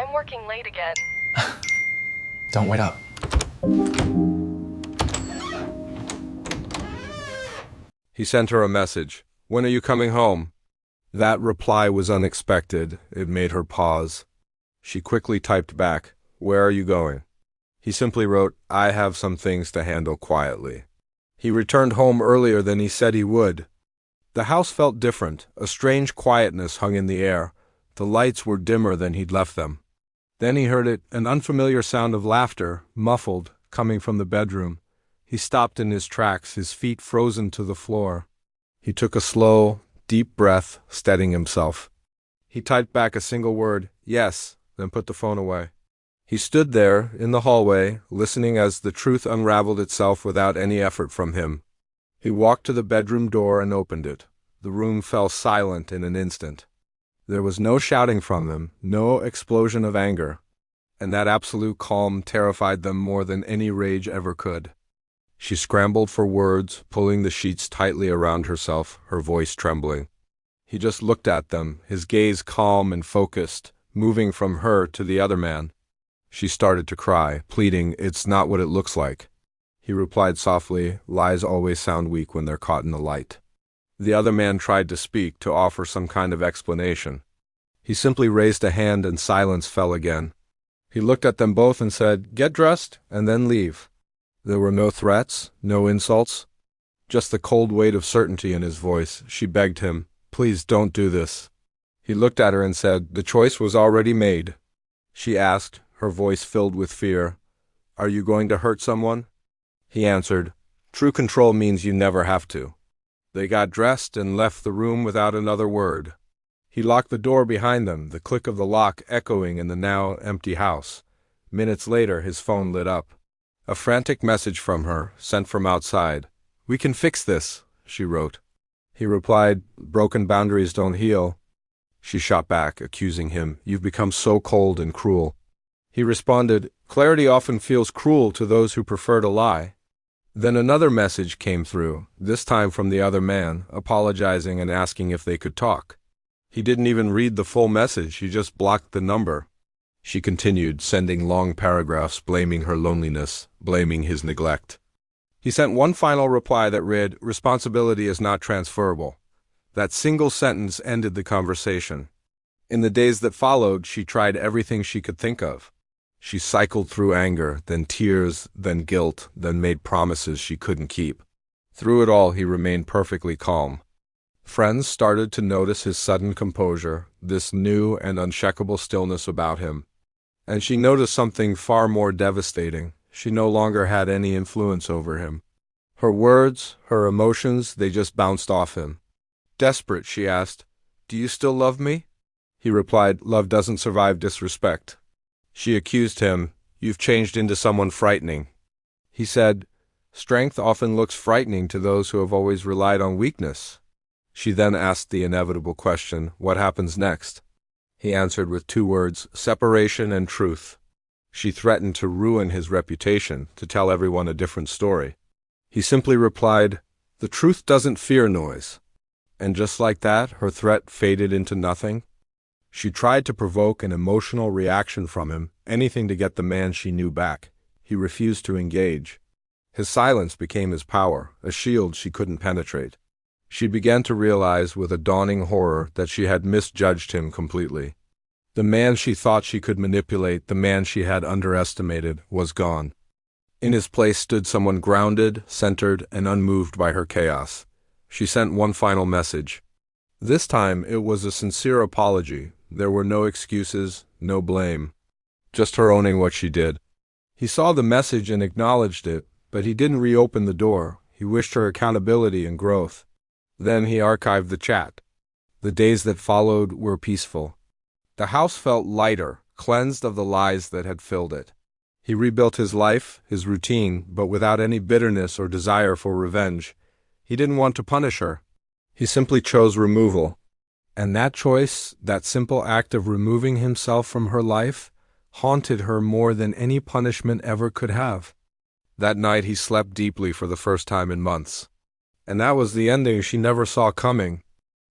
I'm working late again. Don't wait up. He sent her a message. When are you coming home? That reply was unexpected. It made her pause. She quickly typed back, where are you going? He simply wrote, I have some things to handle quietly. He returned home earlier than he said he would. The house felt different. A strange quietness hung in the air. The lights were dimmer than he'd left them. Then he heard it, an unfamiliar sound of laughter, muffled, coming from the bedroom. He stopped in his tracks, his feet frozen to the floor. He took a slow, deep breath, steadying himself. He typed back a single word, yes, then put the phone away. He stood there, in the hallway, listening as the truth unraveled itself without any effort from him. He walked to the bedroom door and opened it. The room fell silent in an instant. There was no shouting from them, no explosion of anger, and that absolute calm terrified them more than any rage ever could. She scrambled for words, pulling the sheets tightly around herself, her voice trembling. He just looked at them, his gaze calm and focused, moving from her to the other man. She started to cry, pleading, it's not what it looks like. He replied softly, lies always sound weak when they're caught in the light. The other man tried to speak, to offer some kind of explanation. He simply raised a hand and silence fell again. He looked at them both and said, get dressed and then leave. There were no threats, no insults, just the cold weight of certainty in his voice. She begged him, please don't do this. He looked at her and said, the choice was already made. She asked, her voice filled with fear, are you going to hurt someone? He answered, true control means you never have to. They got dressed and left the room without another word. He locked the door behind them, the click of the lock echoing in the now empty house. Minutes later, his phone lit up. A frantic message from her, sent from outside. We can fix this, she wrote. He replied, broken boundaries don't heal. She shot back, accusing him, you've become so cold and cruel. He responded, clarity often feels cruel to those who prefer to lie. Then another message came through, this time from the other man, apologizing and asking if they could talk. He didn't even read the full message, he just blocked the number. She continued, sending long paragraphs blaming her loneliness, blaming his neglect. He sent one final reply that read, responsibility is not transferable. That single sentence ended the conversation. In the days that followed, she tried everything she could think of. She cycled through anger, then tears, then guilt, then made promises she couldn't keep. Through it all, he remained perfectly calm. Friends started to notice his sudden composure, this new and unshakable stillness about him. And she noticed something far more devastating. She no longer had any influence over him. Her words, her emotions, they just bounced off him. Desperate, she asked, do you still love me? He replied, love doesn't survive disrespect. She accused him, you've changed into someone frightening. He said, strength often looks frightening to those who have always relied on weakness. She then asked the inevitable question, what happens next? He answered with two words, separation and truth. She threatened to ruin his reputation, to tell everyone a different story. He simply replied, the truth doesn't fear noise. And just like that, her threat faded into nothing. She tried to provoke an emotional reaction from him, anything to get the man she knew back. He refused to engage. His silence became his power, a shield she couldn't penetrate. She began to realize with a dawning horror that she had misjudged him completely. The man she thought she could manipulate, the man she had underestimated, was gone. In his place stood someone grounded, centered, and unmoved by her chaos. She sent one final message. This time it was a sincere apology. There were no excuses, no blame. Just her owning what she did. He saw the message and acknowledged it, but he didn't reopen the door. He wished her accountability and growth. Then he archived the chat. The days that followed were peaceful. The house felt lighter, cleansed of the lies that had filled it. He rebuilt his life, his routine, but without any bitterness or desire for revenge. He didn't want to punish her. He simply chose removal. And that choice, that simple act of removing himself from her life, haunted her more than any punishment ever could have. That night he slept deeply for the first time in months. And that was the ending she never saw coming.